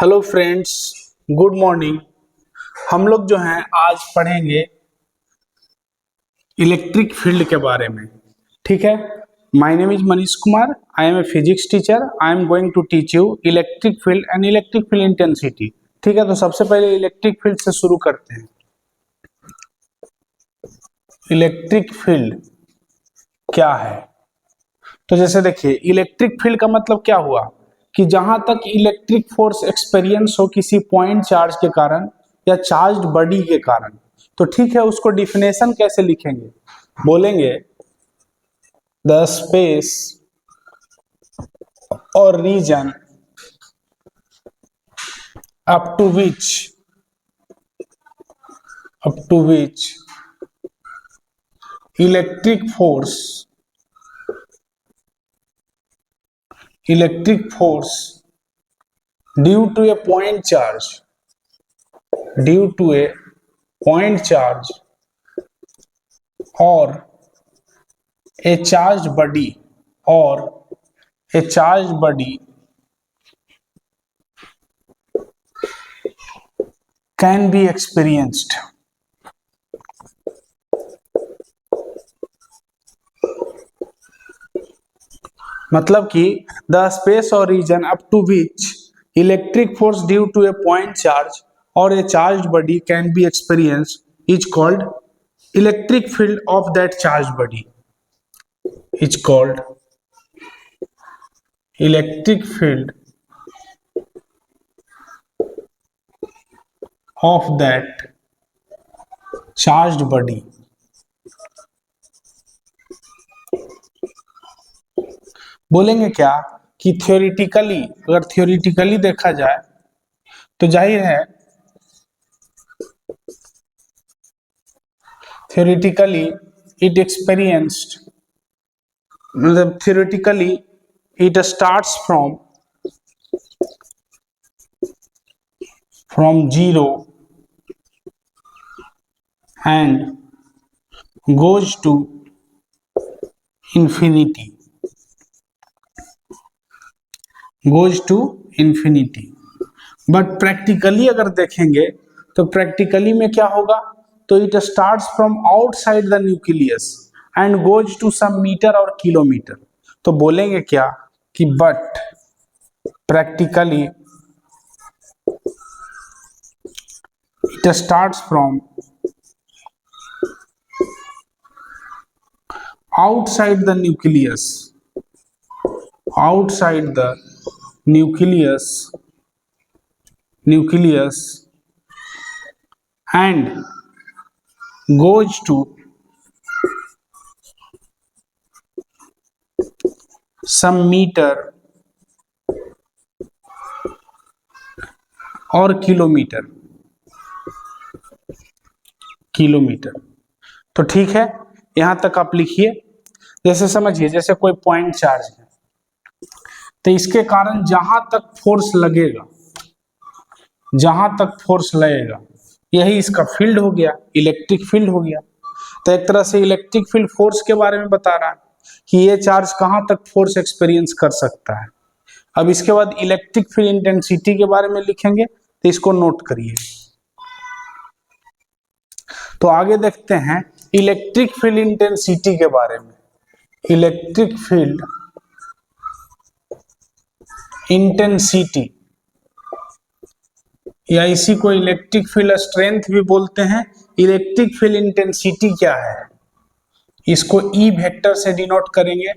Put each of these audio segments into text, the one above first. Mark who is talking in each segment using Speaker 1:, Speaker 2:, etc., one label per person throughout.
Speaker 1: Hello friends, good morning. हम लोग जो हैं आज पढ़ेंगे इलेक्ट्रिक फील्ड के बारे में। ठीक है। My name is Manish Kumar. I am a physics teacher. I am going to teach you electric field and electric field intensity. ठीक है, तो सबसे पहले इलेक्ट्रिक फील्ड से शुरू करते हैं। इलेक्ट्रिक फील्ड क्या है? तो जैसे देखिए, इलेक्ट्रिक फील्ड का मतलब क्या हुआ कि जहां तक इलेक्ट्रिक फोर्स एक्सपीरियंस हो किसी पॉइंट चार्ज के कारण या चार्ज्ड बॉडी के कारण। तो ठीक है, उसको डिफिनेशन कैसे लिखेंगे? बोलेंगे द स्पेस और region up to which electric force due to a point charge और a charged body can be experienced। मतलब कि द स्पेस और region up to which electric force due to a point charge और a charge body can be experience is called electric field of that charge body is called electric field of that charged body. बोलेंगे क्या कि theoretically, अगर theoretically देखा जाए तो जाहिर है थ्योरेटिकली इट एक्सपीरियंस्ड, मतलब theoretically it starts from zero and goes to infinity but practically अगर देखेंगे तो प्रैक्टिकली में क्या होगा? तो it starts from outside the nucleus and goes to some metre और किलोमीटर। तो बोलेंगे क्या कि but practically it starts from outside the nucleus and goes to some meter और किलोमीटर। तो ठीक है, यहां तक आप लिखिए। जैसे समझिए, जैसे कोई पॉइंट चार्ज है तो इसके कारण जहां तक फोर्स लगेगा यही इसका फील्ड हो गया, इलेक्ट्रिक फील्ड हो गया। तो एक तरह से इलेक्ट्रिक फील्ड फोर्स के बारे में बता रहा है कि ये चार्ज कहां तक फोर्स एक्सपीरियंस कर सकता है। अब इसके बाद इलेक्ट्रिक फील्ड इंटेंसिटी के बारे में लिखेंगे, तो इसको नोट करिए। तो आगे देखते हैं इलेक्ट्रिक फील्ड इंटेंसिटी के बारे में। इलेक्ट्रिक फील्ड इंटेंसिटी या इसी को इलेक्ट्रिक फील्ड स्ट्रेंथ भी बोलते हैं। इलेक्ट्रिक फील्ड इंटेंसिटी क्या है? इसको ई वेक्टर से डिनोट करेंगे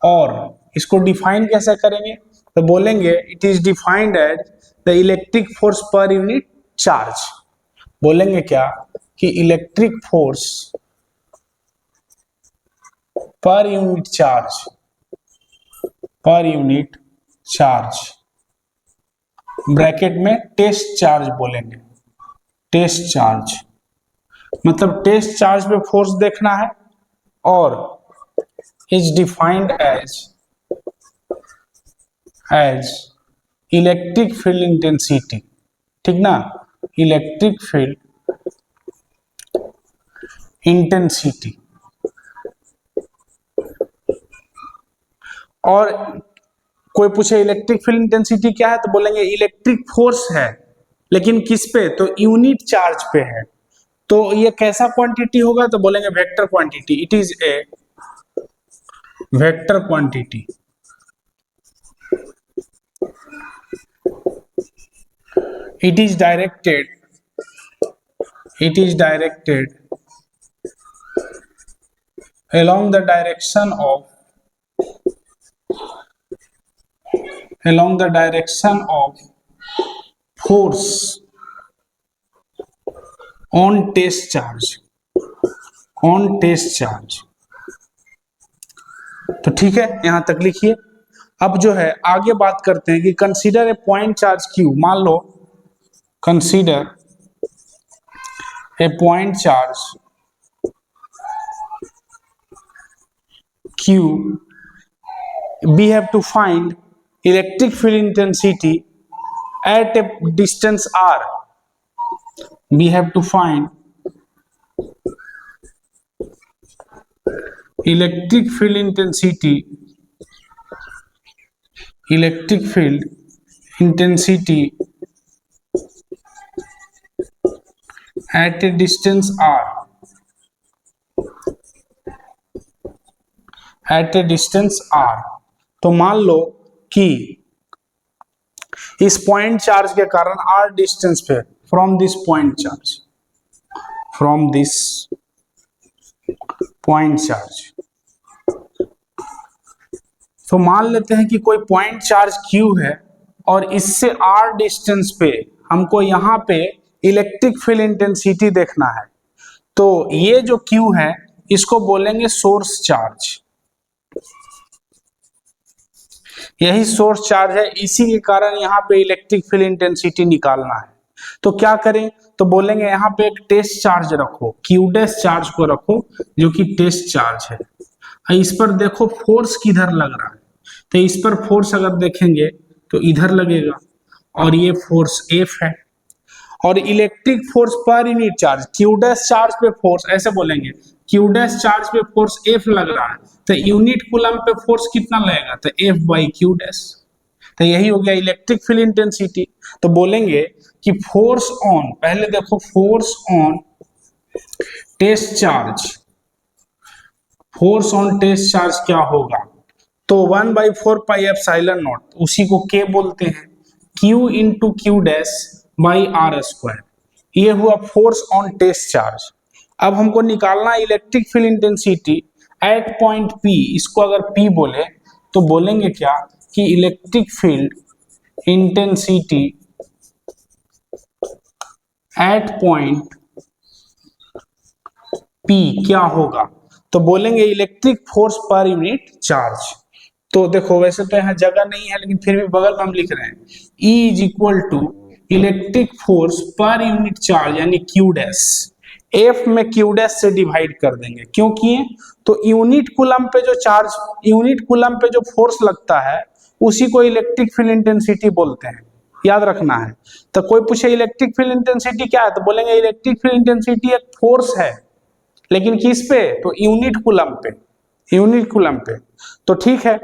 Speaker 1: और इसको डिफाइन कैसे करेंगे? तो बोलेंगे it is defined as the electric force per unit charge. बोलेंगे क्या कि electric force per unit charge bracket में टेस्ट चार्ज बोलेंगे। टेस्ट चार्ज मतलब टेस्ट चार्ज पे फोर्स देखना है और is defined as electric field intensity. ठीक ना? Electric field intensity. और कोई पूछे इलेक्ट्रिक फील्ड इंटेंसिटी क्या है तो बोलेंगे इलेक्ट्रिक फोर्स है, लेकिन किस पे, तो यूनिट चार्ज पे है। तो ये कैसा क्वांटिटी होगा तो बोलेंगे vector quantity, it is a vector quantity. It is directed along the direction of force on test charge, तो ठीक है, यहां तक लिखिए। अब जो है आगे बात करते हैं कि consider a point charge Q. मान लो consider a point charge Q, we have to find electric field intensity at a distance r. We have to find electric field intensity at a distance r. At a distance r। तो मान लो कि इस point charge के कारण r distance पे, from this point charge, तो मान लेते हैं कि कोई पॉइंट चार्ज q है और इससे r डिस्टेंस पे हमको यहां पे इलेक्ट्रिक फील्ड इंटेंसिटी देखना है। तो ये जो q है इसको बोलेंगे सोर्स चार्ज, यही सोर्स चार्ज है, इसी के कारण यहाँ पे इलेक्ट्रिक फील्ड इंटेंसिटी निकालना है। तो क्या करें, तो बोलेंगे यहाँ पे एक टेस्ट चार्ज रखो, क्यू डैश चार्ज को रखो जो कि टेस्ट चार्ज है। इस पर देखो फोर्स किधर लग रहा है, तो इस पर फोर्स अगर देखेंगे तो इधर लगेगा और ये फोर्स F है। और electric force per unit charge, Q dash charge पे फोर्स, ऐसे बोलेंगे क्यू डैश चार्ज पे फोर्स F लग रहा है, तो यूनिट कूलम पे फोर्स कितना लगेगा, तो F बाई क्यू डैश। तो यही हो गया इलेक्ट्रिक फील्ड इंटेंसिटी। तो बोलेंगे कि फोर्स ऑन, पहले देखो फोर्स ऑन टेस्ट चार्ज क्या होगा, तो 1/4πε0, उसी को K बोलते हैं, Q into Q dash by R square. ये हुआ फोर्स ऑन टेस्ट चार्ज। अब हमको निकालना electric field intensity eight point P, इसको अगर P बोले तो बोलेंगे क्या कि electric field intensity eight point P क्या होगा, तो बोलेंगे electric force per unit charge. तो देखो वैसे तो यहाँ जगह नहीं है लेकिन फिर भी बगल में हम लिख रहे हैं E is equal to electric force per unit charge यानी क्यू डैश, F में क्यू डैश से डिवाइड कर देंगे, क्योंकि तो यूनिट कूलम पे जो चार्ज, यूनिट कूलम पे जो फोर्स लगता है उसी को इलेक्ट्रिक फील्ड इंटेंसिटी बोलते हैं, याद रखना है। तो कोई पूछे इलेक्ट्रिक फील्ड इंटेंसिटी क्या है, तो बोलेंगे इलेक्ट्रिक फील्ड इंटेंसिटी एक फोर्स है, लेकिन किस पे, तो यूनिट कूलम पे। तो ठीक है,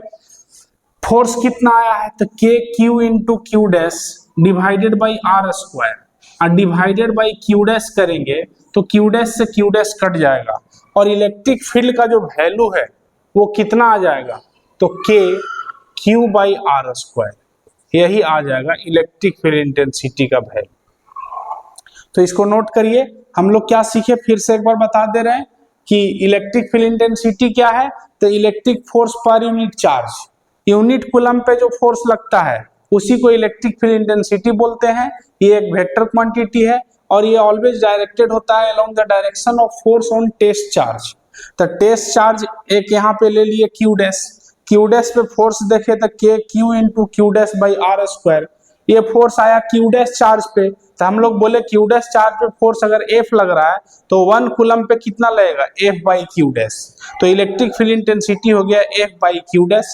Speaker 1: फोर्स कितना आया है, तो के Q into Q dash divided by R square, और डिवाइडेड बाई क्यू डैश करेंगे तो क्यू डैश से क्यू डैश कट जाएगा और इलेक्ट्रिक फील्ड का जो वैल्यू है वो कितना आ जाएगा, तो के क्यू बाई R स्क्वायर, यही आ जाएगा इलेक्ट्रिक फील्ड इंटेंसिटी का वैल्यू। तो इसको नोट करिए। हम लोग क्या सीखे, फिर से एक बार बता दे रहे हैं कि इलेक्ट्रिक फील्ड इंटेंसिटी क्या है, तो electric force per unit charge, unit coulomb पे जो फोर्स लगता है उसी को इलेक्ट्रिक फील्ड इंटेंसिटी बोलते हैं। ये एक वेक्टर क्वांटिटी है और ये ऑलवेज डायरेक्टेड होता है along the direction of force on test charge. तो टेस्ट चार्ज एक यहाँ पे ले लिए क्यू डैश पे फोर्स देखे तो के Q into Q dash by R square, ये फोर्स आया क्यू डैश चार्ज पे, तो हम लोग बोले क्यू डैश चार्ज पे फोर्स अगर F लग रहा है तो 1 कूलम पे कितना लगेगा, F बाई क्यू डैश। तो इलेक्ट्रिक फील्ड इंटेंसिटी हो गया F बाई क्यू डैश,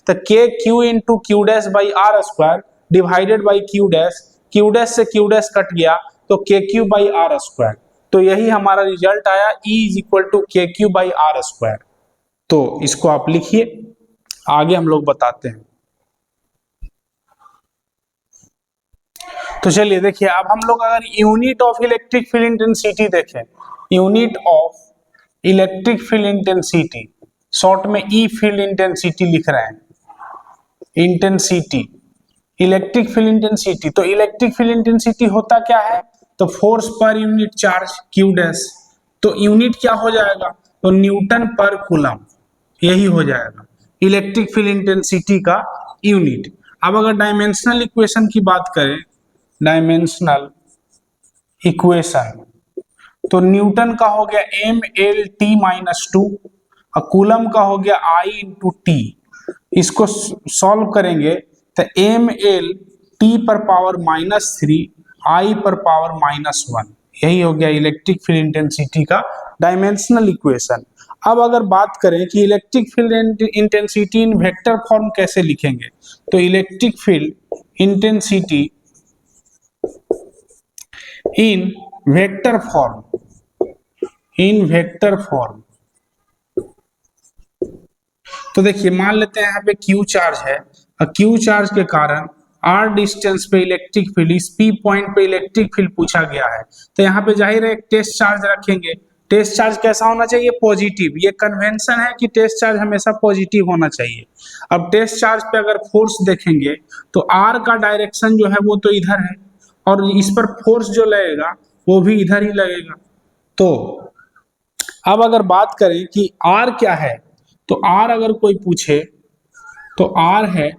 Speaker 1: तो के Q into Q dash by R square divided by Q dash से क्यू डैश कट गया तो के क्यू बाई R स्क्वायर। तो यही हमारा रिजल्ट आया, E is equal to K Q by R square. तो इसको आप लिखिए, आगे हम लोग बताते हैं। तो चलिए देखिए, अब हम लोग अगर unit of electric field intensity देखें, unit of electric field intensity, short में ई फील्ड इंटेंसिटी लिख रहे हैं, इंटेंसिटी, इलेक्ट्रिक फील्ड इंटेंसिटी। तो इलेक्ट्रिक फील्ड इंटेंसिटी होता क्या है, तो force per unit charge Q dash, तो यूनिट क्या हो जाएगा, तो न्यूटन पर कूलम, यही हो जाएगा इलेक्ट्रिक फील्ड इंटेंसिटी का यूनिट। अब अगर डायमेंशनल इक्वेशन की बात करें, डायमेंशनल इक्वेशन, तो न्यूटन का हो गया M L T minus two, और कूलम का हो गया आई इंटू टी। इसको सॉल्व करेंगे तो एम एल टी पर पावर माइनस थ्री, आई पर पावर माइनस वन, यही हो गया इलेक्ट्रिक फील्ड इंटेंसिटी का डायमेंशनल इक्वेशन। अब अगर बात करें कि electric field intensity in vector form कैसे लिखेंगे, तो electric field intensity in vector form, in vector form, तो देखिए मान लेते हैं यहाँ पे Q चार्ज है, और Q चार्ज के कारण R डिस्टेंस पे इलेक्ट्रिक फील्ड, इस P पॉइंट पे इलेक्ट्रिक फील्ड पूछा गया है, तो यहाँ पे जाहिर है एक टेस्ट चार्ज रखेंगे। टेस्ट चार्ज कैसा होना चाहिए, पॉजिटिव, ये कन्वेंशन है कि टेस्ट चार्ज हमेशा पॉजिटिव होना चाहिए। अब टेस्ट चार्ज पे अगर फोर्स देखेंगे तो R का डायरेक्शन जो है वो तो इधर है, और इस पर फोर्स जो लगेगा वो भी इधर ही लगेगा। तो अब अगर बात करें कि R क्या है, तो R अगर कोई पूछे तो R है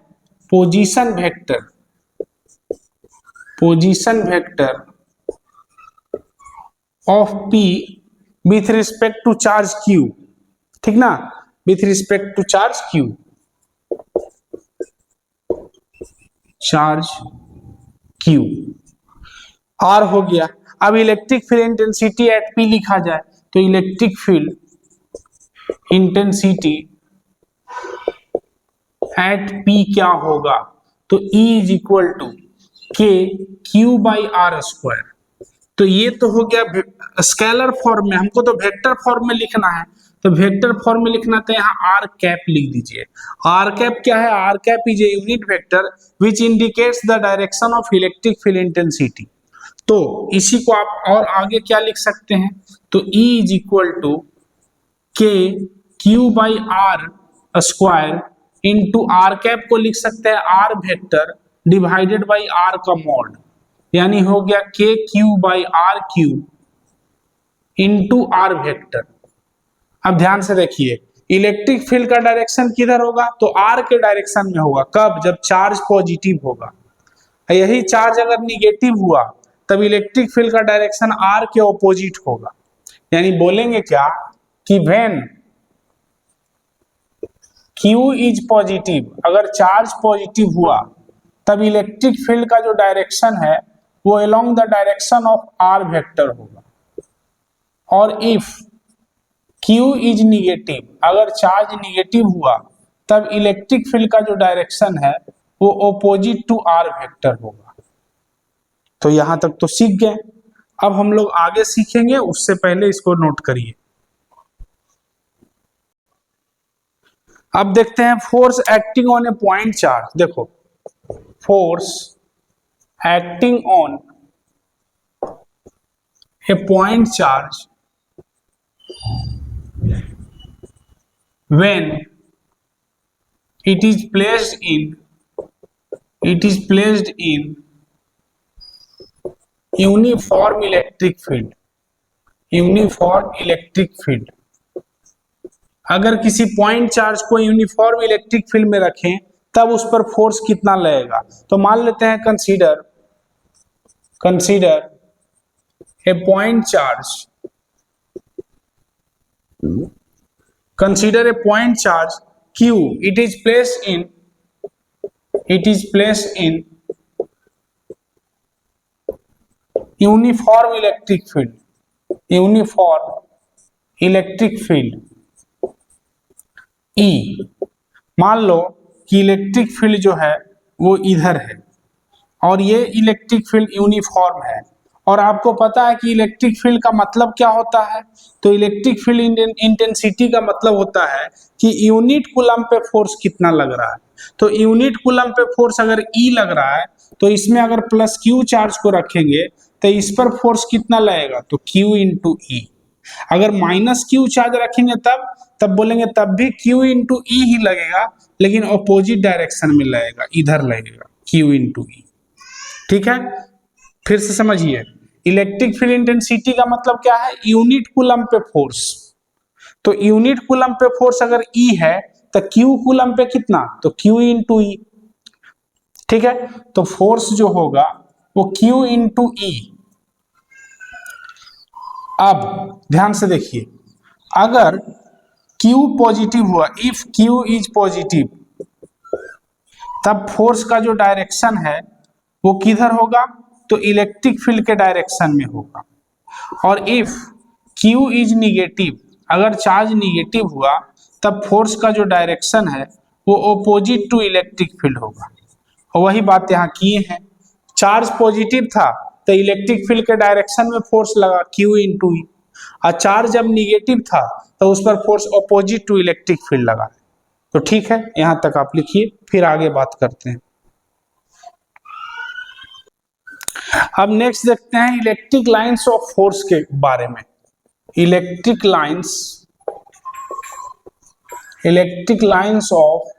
Speaker 1: position vector, position vector of P with respect to charge Q, ठीक ना, with respect to charge Q, charge Q, R हो गया। अब electric field intensity at P लिखा जाए, तो electric field intensity at P क्या होगा, तो E is equal to K Q by R square. तो ये तो हो गया स्केलर फॉर्म में, हमको तो वेक्टर फॉर्म में लिखना है, तो वेक्टर फॉर्म में लिखना तो यहाँ आर कैप लिख दीजिए। आर कैप क्या है, R cap is a unit vector which indicates the direction of electric field intensity. तो इसी को आप और आगे क्या लिख सकते हैं, तो E is equal to K Q by R square into R cap को लिख सकते हैं R vector divided by R का मॉड, यानी हो गया K Q by R cube into R vector. अब ध्यान से देखिए, इलेक्ट्रिक फील्ड का डायरेक्शन किधर होगा, तो आर के डायरेक्शन में होगा, कब, जब चार्ज पॉजिटिव होगा। यही चार्ज अगर निगेटिव हुआ तब इलेक्ट्रिक फील्ड का डायरेक्शन आर के ऑपोजिट होगा, यानी बोलेंगे क्या कि व्हेन Q इज पॉजिटिव, अगर चार्ज पॉजिटिव हुआ तब इलेक्ट्रिक फील्ड का जो डायरेक्शन है वो along the direction of R vector होगा, और इफ Q इज निगेटिव, अगर चार्ज निगेटिव हुआ तब इलेक्ट्रिक फील्ड का जो डायरेक्शन है वो ऑपोजिट टू आर वेक्टर होगा। तो यहां तक तो सीख गए, अब हम लोग आगे सीखेंगे, उससे पहले इसको नोट करिए। अब देखते हैं force acting on a point charge. देखो, force acting on a point charge when it is placed in uniform electric field, uniform electric field. अगर किसी पॉइंट चार्ज को यूनिफॉर्म इलेक्ट्रिक फील्ड में रखें तब उस पर फोर्स कितना लगेगा, तो मान लेते हैं consider a point charge, consider a point charge Q, it is placed in uniform electric field E। मान लो कि इलेक्ट्रिक फील्ड जो है वो इधर है और ये इलेक्ट्रिक फील्ड यूनिफॉर्म है, और आपको पता है कि इलेक्ट्रिक फील्ड का मतलब क्या होता है, तो इलेक्ट्रिक फील्ड इंटेंसिटी का मतलब होता है कि यूनिट कूलम पे फोर्स कितना लग रहा है। तो यूनिट कूलम पे फोर्स अगर E लग रहा है तो इसमें अगर प्लस क्यू चार्ज को रखेंगे तो इस पर फोर्स कितना लगेगा, तो क्यू इंटू ई। अगर माइनस क्यू चार्ज रखेंगे तब बोलेंगे तब भी क्यू इंटू ई ही लगेगा, लेकिन ऑपोजिट डायरेक्शन में लगेगा, इधर लगेगा क्यू इंटू ई। ठीक है, फिर से समझिए, इलेक्ट्रिक फील्ड इंटेंसिटी का मतलब क्या है, यूनिट कूलम पे फोर्स। तो यूनिट कूलम पे फोर्स अगर ई है तो क्यू कूलम पे कितना, तो क्यू इंटू ई। ठीक है, तो फोर्स जो होगा वो क्यू इंटू ई। अब ध्यान से देखिए, अगर Q पॉजिटिव हुआ, इफ Q इज पॉजिटिव, तब फोर्स का जो डायरेक्शन है वो किधर होगा, तो इलेक्ट्रिक फील्ड के डायरेक्शन में होगा। और इफ Q इज निगेटिव, अगर चार्ज निगेटिव हुआ तब फोर्स का जो डायरेक्शन है वो ऑपोजिट टू इलेक्ट्रिक फील्ड होगा। और वही बात यहाँ किए हैं, चार्ज पॉजिटिव था तो इलेक्ट्रिक फील्ड के डायरेक्शन में फोर्स लगा Q इंटू ई, और चार्ज जब निगेटिव था तो उस पर force opposite to electric field लगा। तो ठीक है, यहां तक आप लिखिए, फिर आगे बात करते हैं। अब नेक्स्ट देखते हैं इलेक्ट्रिक लाइंस ऑफ फोर्स के बारे में। Electric lines of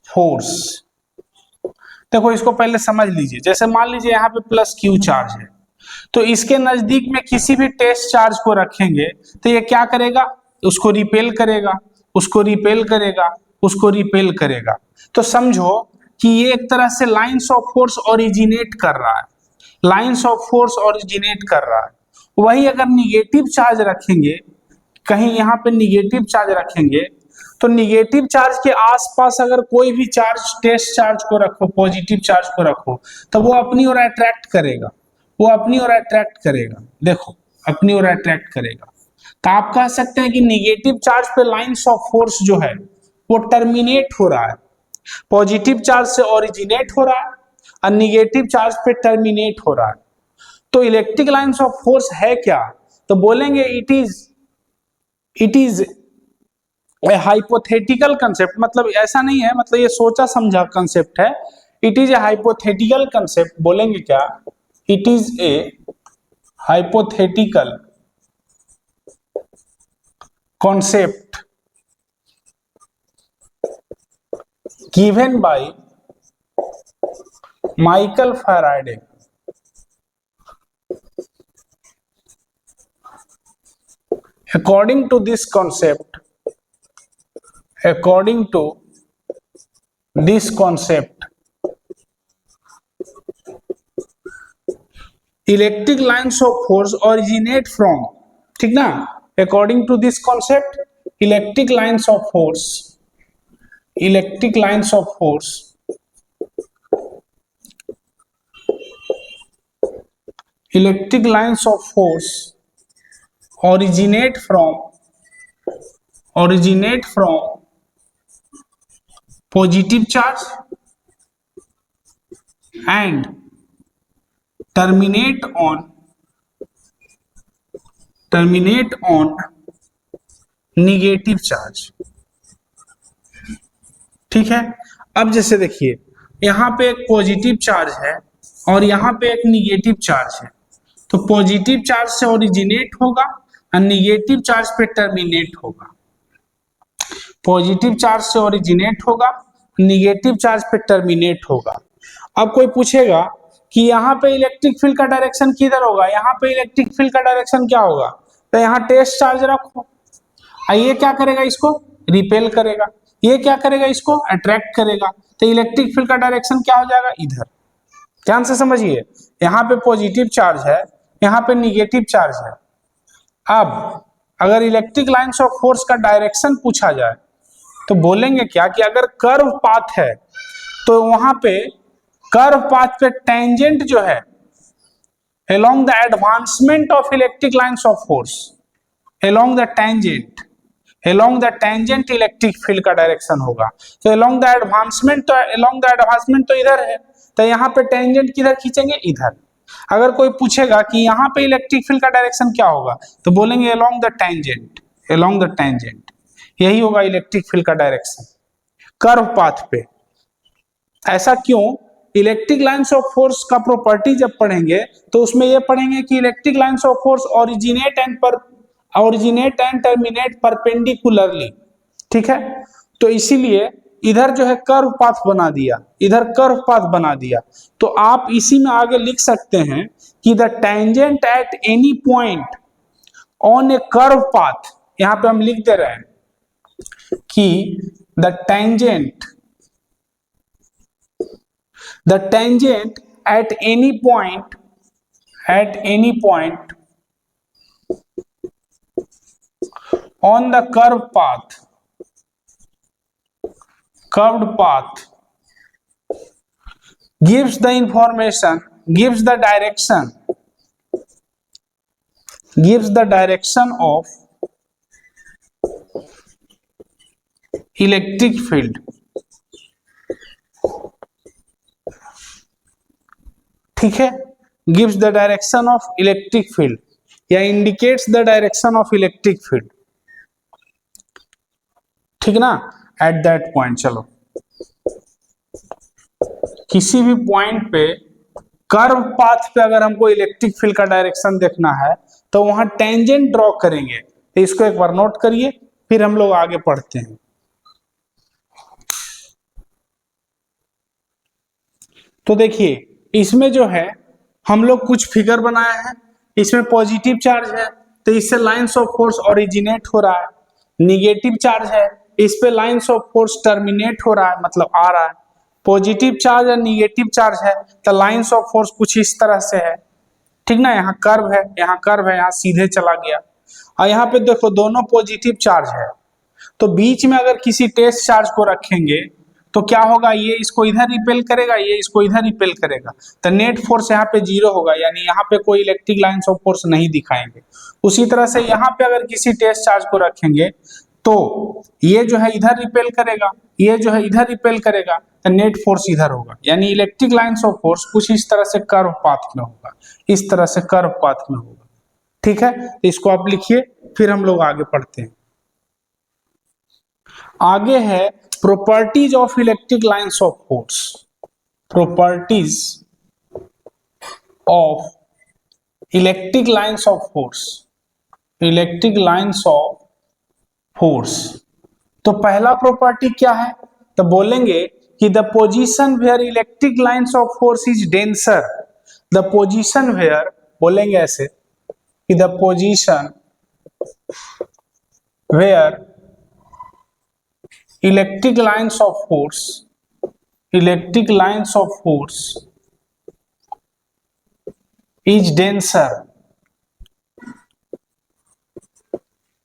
Speaker 1: force. देखो इसको पहले समझ लीजिए, जैसे मान लीजिए यहाँ पे प्लस क्यू चार्ज है, तो इसके नजदीक में किसी भी टेस्ट चार्ज को रखेंगे तो ये क्या करेगा, उसको रिपेल करेगा, उसको रिपेल करेगा, उसको रिपेल करेगा। तो समझो कि ये एक तरह से लाइंस ऑफ फोर्स ओरिजिनेट कर रहा है, लाइंस ऑफ फोर्स ओरिजिनेट कर रहा है। वही अगर निगेटिव चार्ज रखेंगे, कहीं यहाँ पे निगेटिव चार्ज रखेंगे, तो निगेटिव चार्ज के आसपास अगर कोई भी चार्ज, टेस्ट चार्ज को रखो, पॉजिटिव चार्ज को रखो, तो वो अपनी ओर अट्रैक्ट करेगा, वो अपनी ओर अट्रैक्ट करेगा। देखो अपनी ओर अट्रैक्ट करेगा। तो आप कह सकते हैं कि निगेटिव चार्ज पे लाइंस ऑफ फोर्स जो है वो टर्मिनेट हो रहा है, पॉजिटिव चार्ज से ओरिजिनेट हो रहा है और निगेटिव चार्ज पे टर्मिनेट हो रहा है। तो इलेक्ट्रिक लाइंस ऑफ फोर्स है क्या, तो बोलेंगे it is a hypothetical concept. मतलब ऐसा नहीं है, मतलब ये सोचा समझा कंसेप्ट है। It is a hypothetical concept. बोलेंगे क्या, it is a hypothetical concept given by Michael Faraday. According to this concept, electric lines of force originate from, ठीक ना, according to this concept, electric lines of force originate from positive charge and terminate on negative charge. ठीक है, अब जैसे देखिए यहाँ पे एक पॉजिटिव चार्ज है और यहाँ पे एक निगेटिव चार्ज है, तो पॉजिटिव चार्ज से ओरिजिनेट होगा और निगेटिव चार्ज पे टर्मिनेट होगा। पॉजिटिव चार्ज से ओरिजिनेट होगा, निगेटिव चार्ज पे टर्मिनेट होगा। अब कोई पूछेगा कि यहाँ पे इलेक्ट्रिक फील्ड का डायरेक्शन किधर होगा, यहाँ पे इलेक्ट्रिक फील्ड का डायरेक्शन क्या होगा, तो यहाँ टेस्ट चार्ज रखो, ये क्या करेगा, इसको रिपेल करेगा, ये क्या करेगा, इसको अट्रैक्ट करेगा। तो इलेक्ट्रिक फील्ड का डायरेक्शन क्या हो जाएगा, इधर। ध्यान से समझिए, यहाँ पे पॉजिटिव चार्ज है, यहाँ पे निगेटिव चार्ज है। अब अगर इलेक्ट्रिक लाइंस ऑफ फोर्स का डायरेक्शन पूछा जाए तो बोलेंगे क्या कि अगर कर्व पाथ है तो वहां पे कर्व पाथ पे टेंजेंट जो है along the advancement of electric lines of force, along the tangent electric field का डायरेक्शन होगा। तो along the advancement तो इधर है, तो यहाँ पे टेंजेंट किधर खींचेंगे, इधर। अगर कोई पूछेगा कि यहाँ पे इलेक्ट्रिक फील्ड का डायरेक्शन क्या होगा, तो बोलेंगे along the tangent, यही होगा इलेक्ट्रिक फील्ड का डायरेक्शन कर्व पाथ पे। ऐसा क्यों, इलेक्ट्रिक लाइंस ऑफ फोर्स का प्रॉपर्टी जब पढ़ेंगे तो उसमें ये पढ़ेंगे कि electric lines of force originate and terminate perpendicularly, ठीक है। तो इसीलिए इधर जो है कर्व पाथ बना दिया, इधर कर्व पाथ बना दिया। तो आप इसी में आगे लिख सकते हैं कि the tangent at any point on A curve path, यहां पे हम लिख दे रहे हैं कि the tangent at any point on the curved path gives the information, gives the direction of electric field, ठीक है। gives the direction of electric field या indicates the direction of electric field, ठीक ना। at that point, चलो किसी भी point पे curve path पे अगर हमको इलेक्ट्रिक फील्ड का डायरेक्शन देखना है तो वहां टेंजेंट ड्रॉ करेंगे। तो इसको एक बार नोट करिए, फिर हम लोग आगे पढ़ते हैं। तो देखिए इसमें जो है हम लोग कुछ फिगर बनाए हैं, इसमें पॉजिटिव चार्ज है तो इससे लाइंस ऑफ फोर्स ओरिजिनेट हो रहा है, निगेटिव चार्ज है इस पे लाइंस ऑफ फोर्स टर्मिनेट हो रहा है, मतलब आ रहा है। पॉजिटिव चार्ज और निगेटिव चार्ज है तो लाइंस ऑफ फोर्स कुछ इस तरह से है, ठीक ना। यहाँ कर्व है, यहाँ कर्व है, यहाँ सीधे चला गया। और यहाँ पे देखो दोनों पॉजिटिव चार्ज है, तो बीच में अगर किसी टेस्ट चार्ज को रखेंगे तो क्या होगा, ये इसको इधर रिपेल करेगा, ये इसको इधर रिपेल करेगा, तो नेट फोर्स यहाँ पे जीरो होगा, यानी यहाँ पे कोई इलेक्ट्रिक लाइंस ऑफ फोर्स नहीं दिखाएंगे। उसी तरह से यहाँ पे अगर किसी टेस्ट चार्ज को रखेंगे तो ये जो है इधर रिपेल करेगा, ये जो है इधर रिपेल करेगा, तो नेट फोर्स इधर होगा, यानी इलेक्ट्रिक लाइंस ऑफ फोर्स कुछ इस तरह से कर्व पाथ में होगा, इस तरह से कर्व पाथ में होगा, ठीक है। तो इसको आप लिखिए, फिर हम लोग आगे पढ़ते हैं। आगे है properties of electric lines of force, properties of electric lines of force, electric lines of force. तो पहला प्रॉपर्टी क्या है, तो बोलेंगे कि the position where electric lines of force is denser, the position where, बोलेंगे ऐसे कि the position where electric lines of force, electric lines of force is denser,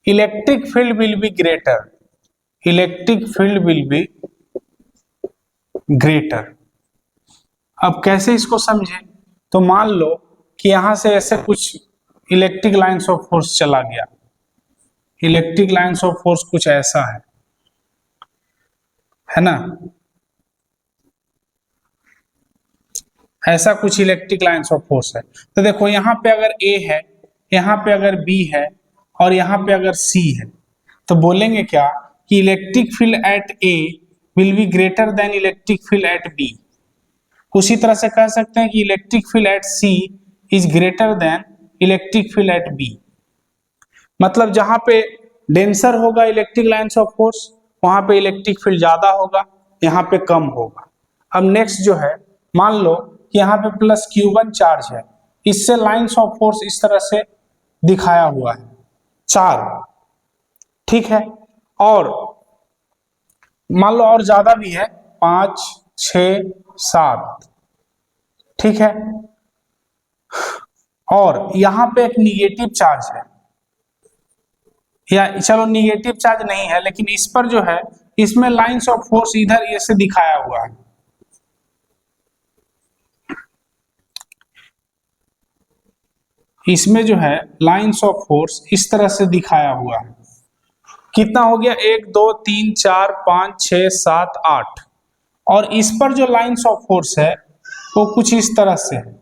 Speaker 1: electric field will be greater, electric field will be greater. अब कैसे इसको समझे, तो मान लो कि यहां से ऐसे कुछ इलेक्ट्रिक लाइंस ऑफ फोर्स चला गया, इलेक्ट्रिक लाइंस ऑफ फोर्स कुछ ऐसा है ना, ऐसा कुछ इलेक्ट्रिक लाइंस ऑफ फोर्स है। तो देखो यहाँ पे अगर ए है, यहाँ पे अगर बी है और यहाँ पे अगर सी है, तो बोलेंगे क्या कि electric field at A will be greater than electric field at B. उसी तरह से कह सकते हैं कि electric field at C is greater than electric field at B. मतलब जहां पे डेंसर होगा इलेक्ट्रिक लाइंस ऑफ फोर्स वहां पे इलेक्ट्रिक फील्ड ज्यादा होगा, यहाँ पे कम होगा। अब नेक्स्ट जो है, मान लो कि यहाँ पे प्लस Q1 चार्ज है, इससे लाइंस ऑफ फोर्स इस तरह से दिखाया हुआ है 4, ठीक है। और मान लो और ज्यादा भी है 5, 6, 7, ठीक है। और यहाँ पे एक निगेटिव चार्ज है, या चलो निगेटिव चार्ज नहीं है लेकिन इस पर जो है इसमें लाइंस ऑफ फोर्स इधर ऐसे दिखाया हुआ है, इसमें जो है लाइंस ऑफ फोर्स इस तरह से दिखाया हुआ है। कितना हो गया, 1 2 3 4 5 6 7 8, और इस पर जो लाइंस ऑफ फोर्स है वो कुछ इस तरह से है।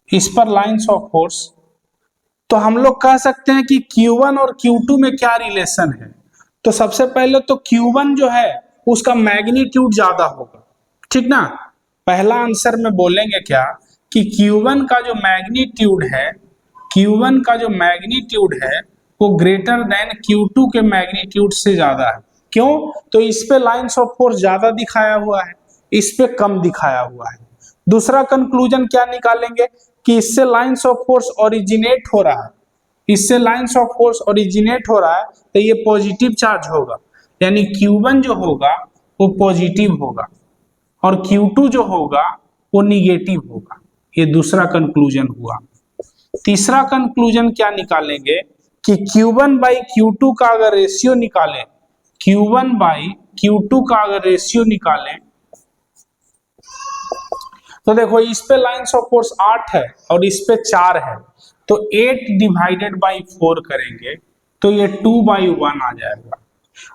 Speaker 1: इस पर लाइंस ऑफ फोर्स तो हम लोग कह सकते हैं कि Q1 और Q2 में क्या रिलेशन है। तो सबसे पहले तो Q1 जो है उसका मैग्नीट्यूड ज्यादा होगा, ठीक ना। पहला आंसर में बोलेंगे क्या कि Q1 का जो मैग्नीट्यूड है, Q1 का जो मैग्नीट्यूड है वो ग्रेटर देन Q2 के मैग्नीट्यूड से ज्यादा है। क्यों? तो इस पे लाइंस ऑफ फोर्स ज्यादा दिखाया हुआ है, इस पे कम दिखाया हुआ है। दूसरा कंक्लूजन क्या निकालेंगे कि इससे लाइंस ऑफ फोर्स ओरिजिनेट हो रहा है, इससे लाइंस ऑफ फोर्स ओरिजिनेट हो रहा है तो ये पॉजिटिव चार्ज होगा, यानी Q1 जो होगा वो पॉजिटिव होगा और Q2 जो होगा वो निगेटिव होगा। ये दूसरा कंक्लूजन हुआ। तीसरा कंक्लूजन क्या निकालेंगे कि Q1 बाई Q2 का अगर रेशियो निकालें, Q1 बाई Q2 का अगर रेशियो निकालें तो देखो इस पे लाइंस ऑफ फोर्स 8 है और इस पे 4 है, तो 8 डिवाइडेड बाई 4 करेंगे तो ये 2/1 आ जाएगा।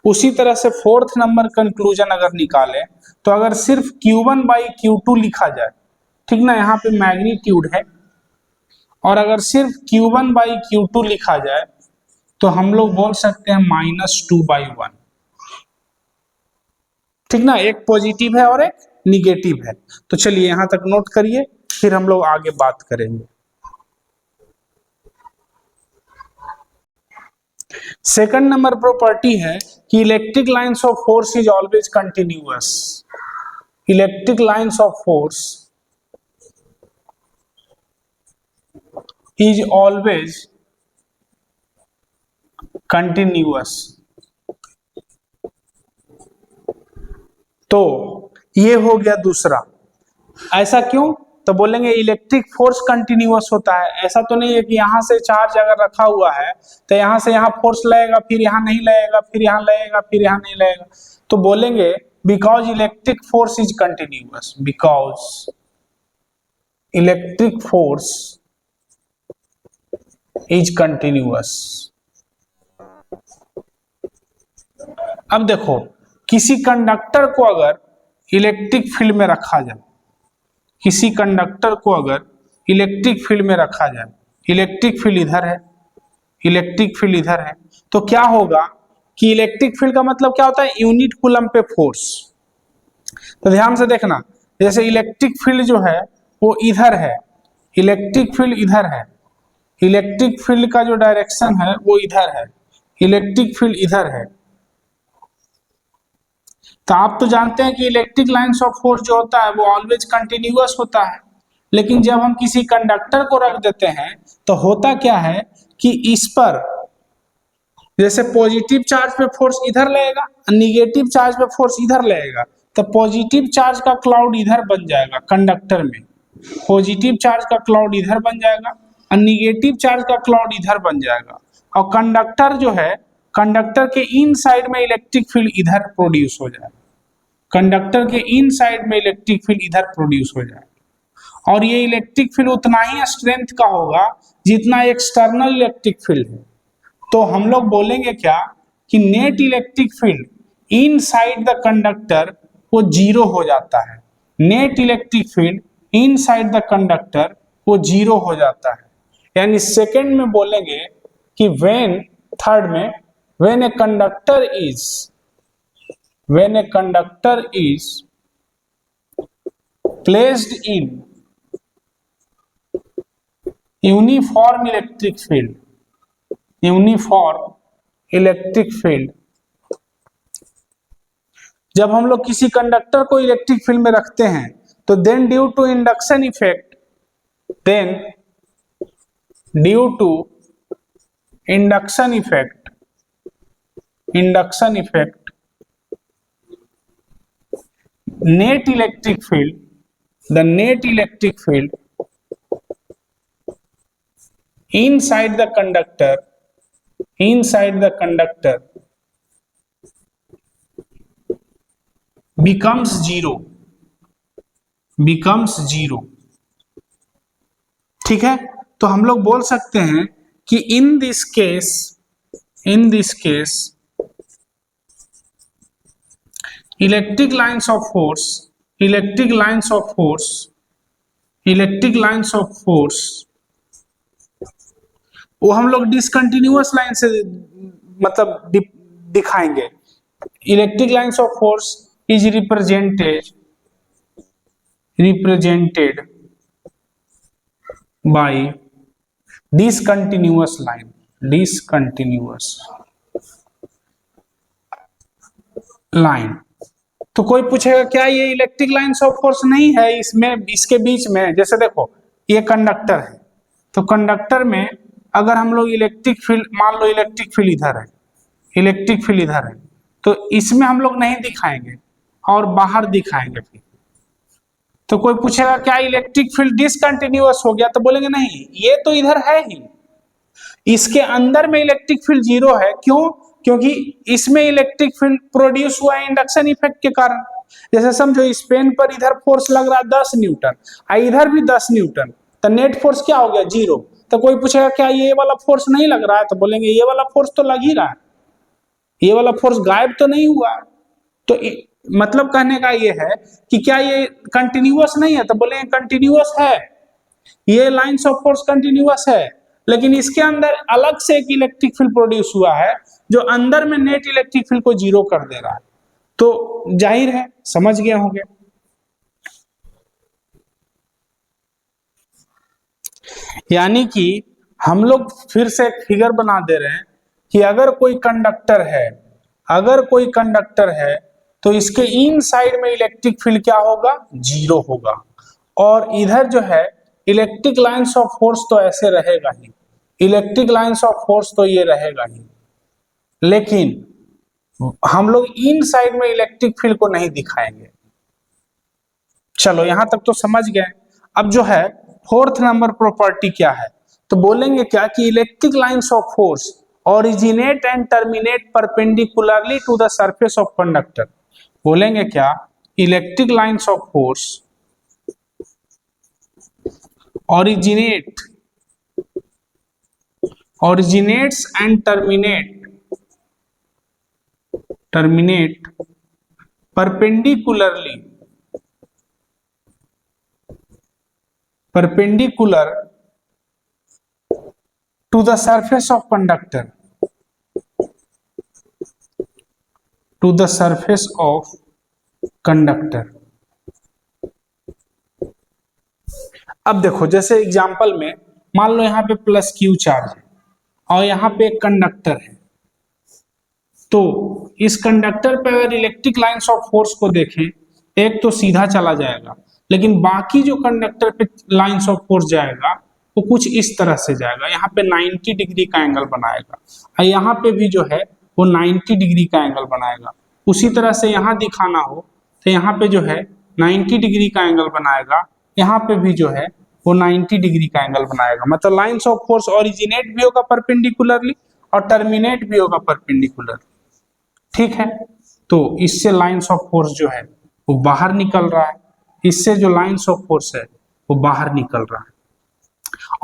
Speaker 1: उसी तरह से फोर्थ नंबर कंक्लूजन अगर निकालें तो अगर सिर्फ Q1 बाई Q2 लिखा जाए, ठीक ना, यहाँ पे मैग्नीट्यूड है, और अगर सिर्फ Q1 बाई Q2 लिखा जाए तो हम लोग बोल सकते हैं -2/1, ठीक ना। एक पॉजिटिव है और एक निगेटिव है। तो चलिए यहां तक नोट करिए, फिर हम लोग आगे बात करेंगे। सेकंड नंबर प्रॉपर्टी है कि electric lines of force is always continuous. Electric lines of force is always continuous. तो ये हो गया दूसरा। ऐसा क्यों? तो बोलेंगे इलेक्ट्रिक फोर्स कंटिन्यूअस होता है। ऐसा तो नहीं है कि यहां से चार्ज अगर रखा हुआ है तो यहां से यहां फोर्स लगेगा, फिर यहां नहीं लगेगा, फिर यहां लगेगा, फिर यहां नहीं लगेगा। तो बोलेंगे because electric force is continuous, because electric force is continuous. अब देखो किसी कंडक्टर को अगर इलेक्ट्रिक फील्ड में रखा जाए, किसी कंडक्टर को अगर इलेक्ट्रिक फील्ड में रखा जाए, इलेक्ट्रिक फील्ड इधर है, इलेक्ट्रिक फील्ड इधर है, तो क्या होगा कि इलेक्ट्रिक फील्ड का मतलब क्या होता है? यूनिट कूलम पे फोर्स। तो ध्यान से देखना, जैसे इलेक्ट्रिक फील्ड जो है वो इधर है, इलेक्ट्रिक फील्ड इधर है, इलेक्ट्रिक फील्ड का जो डायरेक्शन है वो इधर है, इलेक्ट्रिक फील्ड इधर है। तो आप तो जानते हैं कि इलेक्ट्रिक लाइंस ऑफ फोर्स जो होता है वो ऑलवेज कंटिन्यूअस होता है। लेकिन जब हम किसी कंडक्टर को रख देते हैं तो होता क्या है कि इस पर जैसे पॉजिटिव चार्ज पे फोर्स इधर लगेगा, निगेटिव चार्ज पे फोर्स इधर लगेगा, तो पॉजिटिव चार्ज का क्लाउड इधर बन जाएगा कंडक्टर में, पॉजिटिव चार्ज का क्लाउड इधर बन जाएगा और निगेटिव चार्ज का क्लाउड इधर बन जाएगा। और कंडक्टर जो है, कंडक्टर के इन साइड में इलेक्ट्रिक फील्ड इधर प्रोड्यूस हो जाएगा, कंडक्टर के इन साइड में इलेक्ट्रिक फील्ड इधर प्रोड्यूस हो जाएगा। और ये इलेक्ट्रिक फील्ड उतना ही स्ट्रेंथ का होगा जितना एक्सटर्नल इलेक्ट्रिक फील्ड है। तो हम लोग बोलेंगे क्या कि net electric field in side the conductor वो जीरो हो जाता है, net electric field in side the conductor वो जीरो हो जाता है। यानी सेकंड में बोलेंगे कि व्हेन, थर्ड में when a conductor is, when a conductor is placed in uniform electric field, uniform electric field, जब हम लोग किसी कंडक्टर को इलेक्ट्रिक फील्ड में रखते हैं तो then due to induction effect, then due to induction effect, induction effect net electric field, the net electric field inside the conductor, inside the conductor becomes zero, becomes zero। ठीक है, तो हम लोग बोल सकते हैं कि in this case, in this case electric lines of force, electric lines of force, electric lines of force वो हम लोग डिसकंटिन्यूअस लाइन से मतलब दिखाएंगे। Electric lines of force is represented by discontinuous line. तो कोई पूछेगा क्या ये इलेक्ट्रिक लाइन्स ऑफ फोर्स नहीं है इसमें, इसके बीच में? जैसे देखो ये कंडक्टर है, तो कंडक्टर में अगर हम लोग इलेक्ट्रिक फील्ड, मान लो इलेक्ट्रिक फील्ड इधर है, इलेक्ट्रिक फील्ड इधर है, तो इसमें हम लोग नहीं दिखाएंगे और बाहर दिखाएंगे फिर। तो कोई पूछेगा क्या इलेक्ट्रिक फील्ड डिसकंटिन्यूअस हो गया? तो बोलेंगे नहीं, ये तो इधर है ही, इसके अंदर में इलेक्ट्रिक फील्ड जीरो है। क्यों? क्योंकि इसमें इलेक्ट्रिक फील्ड प्रोड्यूस हुआ है इंडक्शन इफेक्ट के कारण। जैसे समझो इस पेन पर इधर फोर्स लग रहा है 10 न्यूटन और इधर भी 10 न्यूटन, तो नेट फोर्स क्या हो गया? जीरो। तो कोई पूछेगा क्या ये वाला फोर्स नहीं लग रहा है? तो बोलेंगे ये वाला फोर्स तो लग ही रहा है, ये वाला फोर्स गायब तो नहीं हुआ। तो मतलब कहने का ये है कि क्या ये कंटिन्यूअस नहीं है? तो बोलेंगे कंटिन्यूअस है, ये लाइंस ऑफ फोर्स कंटिन्यूअस है, लेकिन इसके अंदर अलग से एक इलेक्ट्रिक फील्ड प्रोड्यूस हुआ है जो अंदर में नेट इलेक्ट्रिक फील्ड को जीरो कर दे रहा है। तो जाहिर है समझ गए होंगे। यानी कि हम लोग फिर से एक फिगर बना दे रहे हैं कि अगर कोई कंडक्टर है तो इसके इन साइड में इलेक्ट्रिक फील्ड क्या होगा? जीरो होगा। और इधर जो है इलेक्ट्रिक लाइंस ऑफ फोर्स तो ऐसे रहेगा ही, इलेक्ट्रिक लाइंस ऑफ फोर्स तो ये रहेगा ही, लेकिन हम लोग इन साइड में इलेक्ट्रिक फील्ड को नहीं दिखाएंगे। चलो यहां तक तो समझ गए। अब जो है फोर्थ नंबर प्रॉपर्टी क्या है? तो बोलेंगे क्या कि electric lines of force originate and terminate perpendicularly to the surface of conductor. बोलेंगे क्या? Electric lines of force originates and terminate perpendicular to the surface of conductor, अब देखो जैसे एग्जांपल में मान लो यहाँ पे प्लस क्यू चार्ज है और यहाँ पे एक कंडक्टर है, तो इस कंडक्टर पे अगर इलेक्ट्रिक लाइंस ऑफ फोर्स को देखें, एक तो सीधा चला जाएगा, लेकिन बाकी जो कंडक्टर पे लाइंस ऑफ फोर्स जाएगा वो कुछ इस तरह से जाएगा, यहाँ पे 90 डिग्री का एंगल बनाएगा और यहाँ पे भी जो है वो 90 डिग्री का एंगल बनाएगा। उसी तरह से यहाँ दिखाना हो तो यहाँ पे जो है 90 डिग्री का एंगल बनाएगा, यहाँ पे भी जो है वो 90 डिग्री का एंगल बनाएगा। मतलब लाइंस ऑफ फोर्स ओरिजिनेट भी होगा परपेंडिकुलरली और टर्मिनेट भी होगा परपेंडिकुलरली। ठीक है, तो इससे लाइंस ऑफ फोर्स जो है वो बाहर निकल रहा है, इससे जो लाइंस ऑफ फोर्स है वो बाहर निकल रहा है,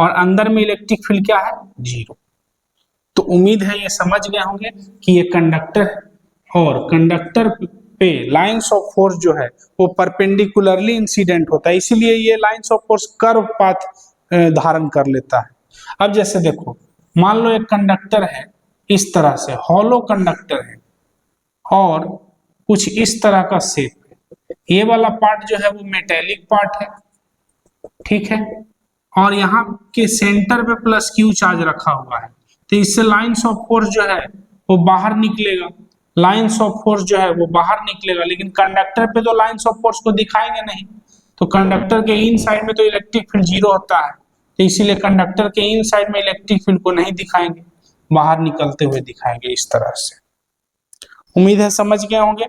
Speaker 1: और अंदर में इलेक्ट्रिक फील्ड क्या है? जीरो। तो उम्मीद है ये समझ गए होंगे कि ये कंडक्टर है और कंडक्टर पे लाइंस ऑफ फोर्स जो है वो परपेंडिकुलरली इंसिडेंट होता है, इसीलिए ये lines of force curve path धारण कर लेता है। अब जैसे देखो मान लो एक कंडक्टर है इस तरह से, हॉलो कंडक्टर है और कुछ इस तरह का शेप है, ये वाला पार्ट जो है वो मेटेलिक पार्ट है, ठीक है, और यहाँ के सेंटर पे प्लस क्यू चार्ज रखा हुआ है, तो इससे लाइंस ऑफ फोर्स जो है वो बाहर निकलेगा, लाइंस ऑफ फोर्स जो है वो बाहर निकलेगा, लेकिन कंडक्टर पे तो लाइंस ऑफ फोर्स को दिखाएंगे नहीं, तो कंडक्टर के इन साइड में तो इलेक्ट्रिक फील्ड जीरो होता है, तो इसीलिए कंडक्टर के इन साइड में इलेक्ट्रिक फील्ड को नहीं दिखाएंगे, बाहर निकलते हुए दिखाएंगे इस तरह से। उम्मीद है समझ गए होंगे।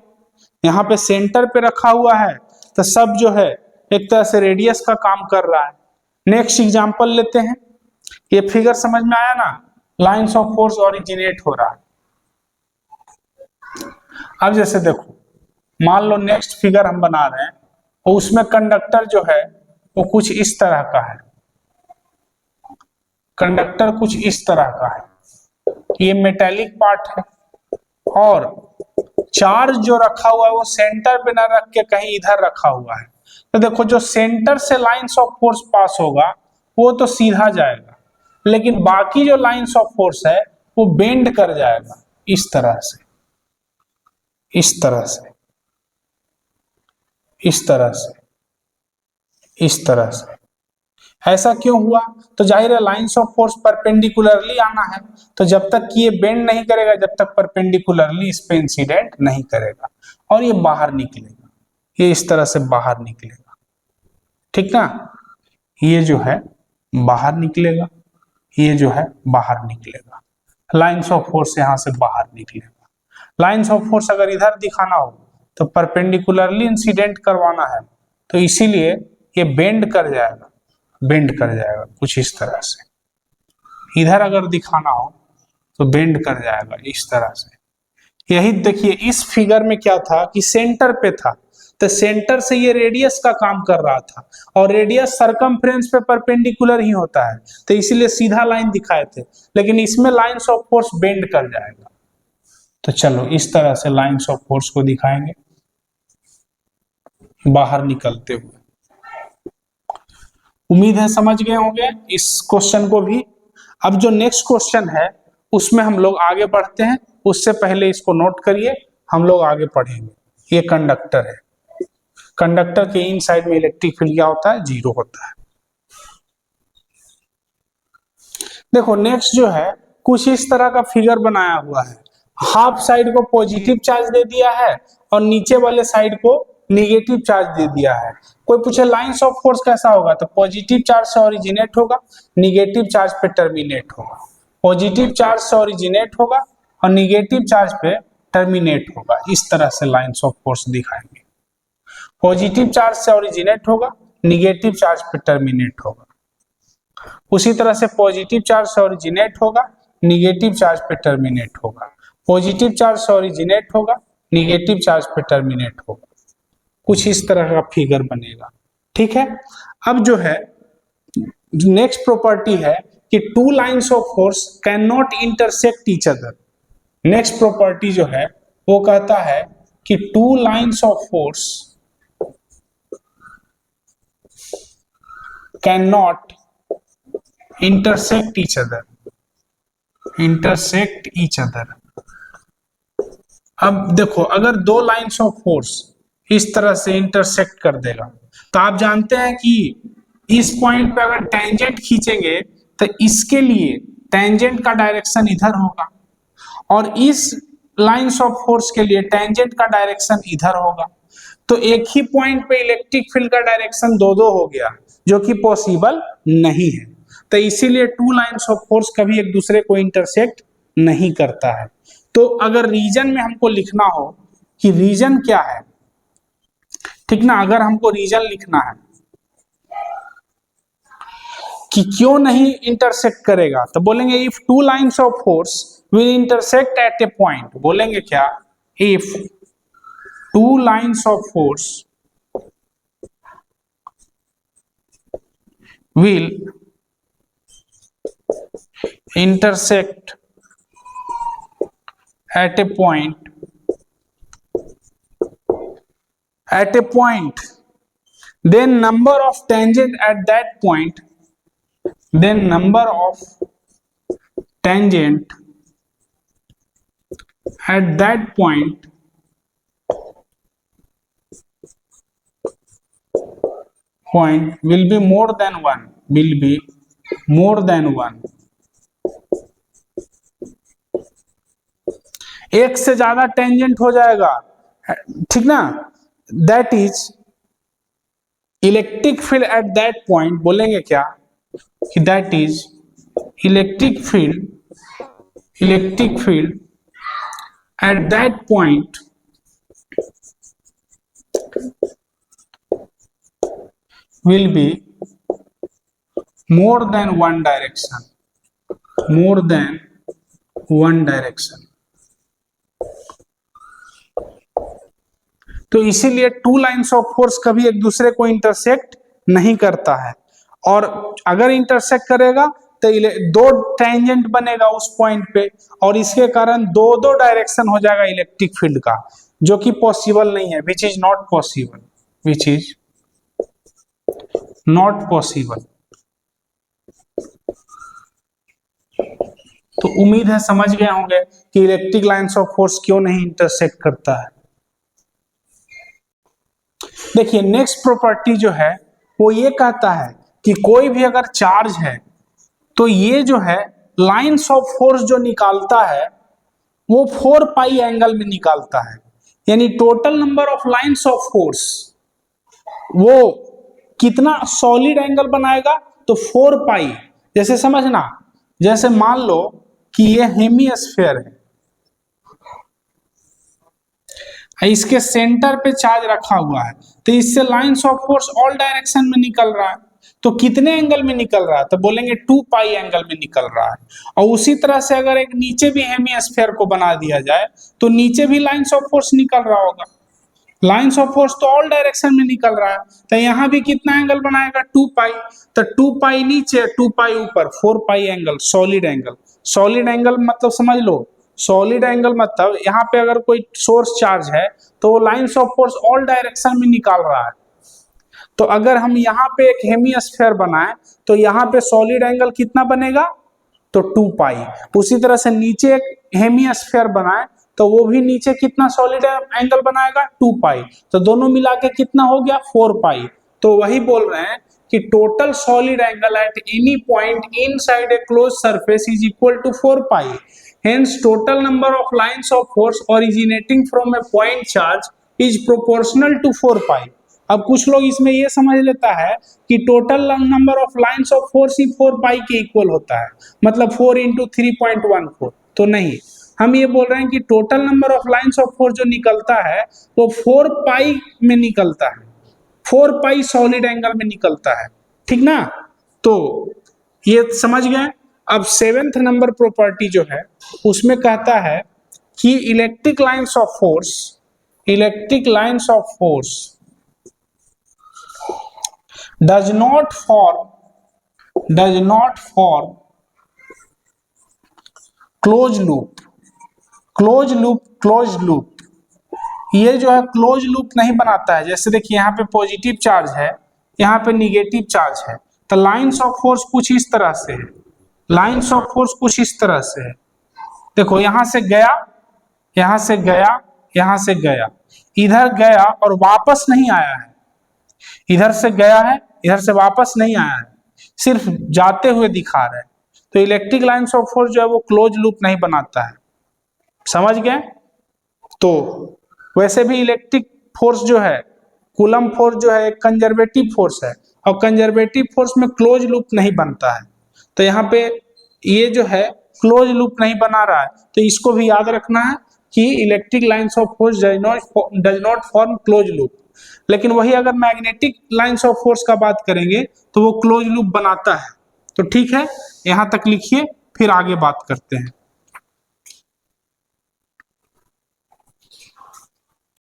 Speaker 1: यहाँ पे सेंटर पे रखा हुआ है तो सब जो है एक तरह से रेडियस का काम कर रहा है। नेक्स्ट एग्जांपल लेते हैं, ये फिगर समझ में आया ना, लाइंस ऑफ फोर्स ओरिजिनेट हो रहा है। अब जैसे देखो मान लो नेक्स्ट फिगर हम बना रहे हैं और उसमें कंडक्टर जो है वो कुछ इस तरह का है, कंडक्टर कुछ इस तरह का है, ये मेटेलिक पार्ट है और चार्ज जो रखा हुआ है वो सेंटर पे ना रख के कहीं इधर रखा हुआ है। तो देखो जो सेंटर से लाइंस ऑफ फोर्स पास होगा वो तो सीधा जाएगा, लेकिन बाकी जो लाइंस ऑफ फोर्स है वो बेंड कर जाएगा इस तरह से, इस तरह से, इस तरह से, इस तरह से। ऐसा क्यों हुआ? तो जाहिर है लाइंस ऑफ फोर्स परपेंडिकुलरली आना है, तो जब तक कि ये बेंड नहीं करेगा, जब तक परपेंडिकुलरली इस पे इंसिडेंट नहीं करेगा, और ये बाहर निकलेगा, ये इस तरह से बाहर निकलेगा, ठीक ना। ये जो है बाहर निकलेगा, ये जो है बाहर निकलेगा, लाइंस ऑफ फोर्स यहां से बाहर निकलेगा। लाइंस ऑफ फोर्स अगर इधर दिखाना हो तो परपेंडिकुलरली इंसिडेंट करवाना है, तो इसीलिए ये बेंड कर जाएगा, बेंड कर जाएगा कुछ इस तरह से। इधर अगर दिखाना हो तो बेंड कर जाएगा इस तरह से। यही देखिए इस फिगर में क्या था कि सेंटर पे था, तो सेंटर से ये रेडियस का काम कर रहा था, और रेडियस सरकमफ्रेंस पे परपेंडिकुलर ही होता है, तो इसीलिए सीधा लाइन दिखाए थे, लेकिन इसमें लाइंस ऑफ फोर्स बेंड कर जाएगा। तो चलो इस तरह से लाइंस ऑफ फोर्स को दिखाएंगे बाहर निकलते हुए। उम्मीद है समझ गए होंगे इस क्वेश्चन को भी। अब जो नेक्स्ट क्वेश्चन है उसमें हम लोग आगे बढ़ते हैं, उससे पहले इसको नोट करिए, हम लोग आगे पढ़ेंगे। ये कंडक्टर है, कंडक्टर के इन साइड में इलेक्ट्रिक फील्ड क्या होता है? 0 होता है। देखो नेक्स्ट जो है कुछ इस तरह का फिगर बनाया हुआ है, हाफ साइड को पॉजिटिव चार्ज दे दिया है और नीचे वाले साइड को निगेटिव चार्ज दे दिया है। कोई पूछे लाइंस ऑफ फोर्स कैसा होगा, तो पॉजिटिव चार्ज से ओरिजिनेट होगा, निगेटिव चार्ज पे टर्मिनेट होगा, पॉजिटिव चार्ज से ओरिजिनेट होगा और निगेटिव चार्ज पे टर्मिनेट होगा। इस तरह से लाइंस ऑफ फोर्स दिखाएंगे, पॉजिटिव चार्ज से ओरिजिनेट होगा, निगेटिव चार्ज पे टर्मिनेट होगा। उसी तरह से पॉजिटिव चार्ज से ओरिजिनेट होगा, निगेटिव चार्ज पे टर्मिनेट होगा, पॉजिटिव चार्ज से ओरिजिनेट होगा, निगेटिव चार्ज पे टर्मिनेट होगा। कुछ इस तरह का फिगर बनेगा, ठीक है। अब जो है नेक्स्ट प्रॉपर्टी है कि two lines of force can not intersect each other. Next property जो है वो कहता है कि two lines of force can not intersect each other, intersect each other. अब देखो अगर दो लाइंस ऑफ फोर्स इस तरह से इंटरसेक्ट कर देगा, तो आप जानते हैं कि इस पॉइंट पे अगर टेंजेंट खींचेंगे तो इसके लिए टेंजेंट का डायरेक्शन इधर होगा, और इस लाइंस ऑफ फोर्स के लिए टेंजेंट का डायरेक्शन इधर होगा। तो एक ही पॉइंट पे इलेक्ट्रिक फील्ड का डायरेक्शन दो दो हो गया, जो कि पॉसिबल नहीं है। तो इसीलिए टू लाइंस ऑफ फोर्स कभी एक दूसरे को इंटरसेक्ट नहीं करता है। तो अगर रीजन में हमको लिखना हो कि रीजन क्या है, ठीक ना, अगर हमको रीजन लिखना है कि क्यों नहीं इंटरसेक्ट करेगा, तो बोलेंगे if two lines of force will intersect at A point. बोलेंगे क्या? If two lines of force will intersect at a point, then number of tangent at that point, then number of tangent at that point will be more than one, will be more than one। एक से ज्यादा tangent हो जाएगा, ठीक ना, that is electric field at that point. बोलेंगे क्या कि that is electric field at that point will be more than one direction, more than one direction. तो इसीलिए टू लाइंस ऑफ फोर्स कभी एक दूसरे को इंटरसेक्ट नहीं करता है, और अगर इंटरसेक्ट करेगा तो दो टेंजेंट बनेगा उस पॉइंट पे, और इसके कारण दो दो डायरेक्शन हो जाएगा इलेक्ट्रिक फील्ड का, जो कि पॉसिबल नहीं है, which is not possible, which is not possible. तो उम्मीद है समझ गए होंगे कि इलेक्ट्रिक लाइंस ऑफ फोर्स क्यों नहीं इंटरसेक्ट करता है। देखिए नेक्स्ट प्रॉपर्टी जो है वो ये कहता है कि कोई भी अगर चार्ज है तो ये जो है लाइंस ऑफ फोर्स जो निकालता है वो 4 पाई एंगल में निकालता है, यानी total number of lines of force वो कितना सॉलिड एंगल बनाएगा, तो 4 पाई। जैसे समझना, जैसे मान लो कि ये हेमिस्फीयर है, इसके सेंटर पे चार्ज रखा हुआ है, तो इससे lines of force all direction में निकल रहा है। तो कितने एंगल में निकल रहा है, तो बोलेंगे 2 पाई एंगल में निकल रहा है। और उसी तरह से अगर एक नीचे भी हेमिस्फीयर को बना दिया जाए तो नीचे भी लाइंस ऑफ फोर्स निकल रहा होगा। लाइंस ऑफ फोर्स तो ऑल डायरेक्शन में निकल रहा है, तो यहाँ भी कितना एंगल बनाएगा, 2 पाई। तो 2 पाई नीचे 2 पाई ऊपर, 4 pi angle solid angle. Solid angle मतलब समझ लो, सॉलिड एंगल मतलब यहाँ पे अगर कोई सोर्स चार्ज है तो lines of force all direction में निकाल रहा है। तो अगर हम यहाँ पे एक हेमिस्फीयर बनाए तो यहाँ पे सॉलिड एंगल कितना बनेगा, तो 2 पाई। उसी तरह से नीचे एक हेमिस्फीयर बनाए तो वो भी नीचे कितना सॉलिड एंगल बनाएगा, 2 पाई। तो दोनों मिला के कितना हो गया, 4 पाई। तो वही बोल रहे हैं कि total solid angle at any point inside a close surface is equal to 4 pi. Hence total number of lines of force originating from a point charge is proportional to 4 pi। अब कुछ लोग इसमें ये समझ लेता है कि total number of lines of force ही 4 पाई के इक्वल होता है, मतलब 4 इंटू 3.14। तो नहीं, हम ये बोल रहे हैं कि total number of lines of force जो निकलता है वो 4 पाई में निकलता है, 4 पाई सॉलिड एंगल में निकलता है, ठीक ना। तो ये समझ गए। अब 7th नंबर प्रॉपर्टी जो है उसमें कहता है कि electric lines of force does not form close loop. ये जो है क्लोज लूप नहीं बनाता है। जैसे देखिए यहाँ पे पॉजिटिव चार्ज है, यहाँ पे निगेटिव चार्ज है, तो लाइंस ऑफ फोर्स कुछ इस तरह से है, लाइंस ऑफ फोर्स कुछ इस तरह से है। देखो यहां से गया, यहां से गया, यहां से गया, इधर गया और वापस नहीं आया है, इधर से गया है, इधर से वापस नहीं आया है, सिर्फ जाते हुए दिखा रहा है। तो इलेक्ट्रिक लाइंस ऑफ फोर्स जो है वो क्लोज लूप नहीं बनाता है, समझ गए। तो वैसे भी इलेक्ट्रिक फोर्स जो है, कूलम फोर्स जो है एक कंजर्वेटिव फोर्स है, और कंजर्वेटिव फोर्स में क्लोज लूप नहीं बनता है। तो यहाँ पे ये जो है क्लोज लूप नहीं बना रहा है, तो इसको भी याद रखना है कि electric lines of force does not form close loop. लेकिन वही अगर मैग्नेटिक लाइंस ऑफ फोर्स का बात करेंगे तो वो क्लोज लूप बनाता है। तो ठीक है, यहाँ तक लिखिए, फिर आगे बात करते हैं।